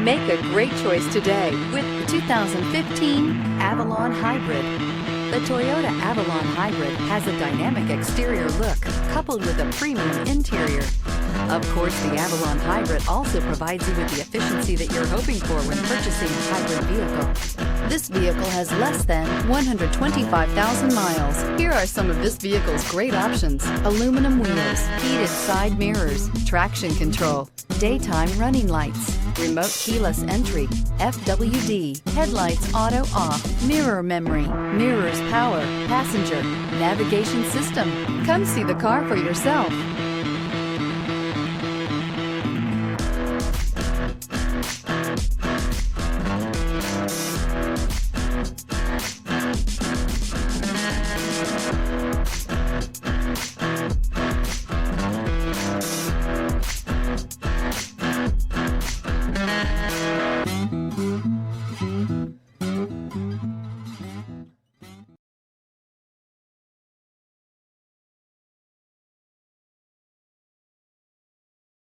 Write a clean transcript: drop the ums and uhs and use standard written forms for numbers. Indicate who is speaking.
Speaker 1: Make a great choice today with the 2015 Avalon Hybrid. The Toyota Avalon Hybrid has a dynamic exterior look coupled with a premium interior. Of course, the Avalon Hybrid also provides you with the efficiency that you're hoping for when purchasing a hybrid vehicle. This vehicle has less than 125,000 miles. Here are some of this vehicle's great options: aluminum wheels, heated side mirrors, traction control, daytime running lights, remote keyless entry, FWD, headlights auto off, mirror memory, mirrors power, passenger, navigation system. Come see the car for yourself.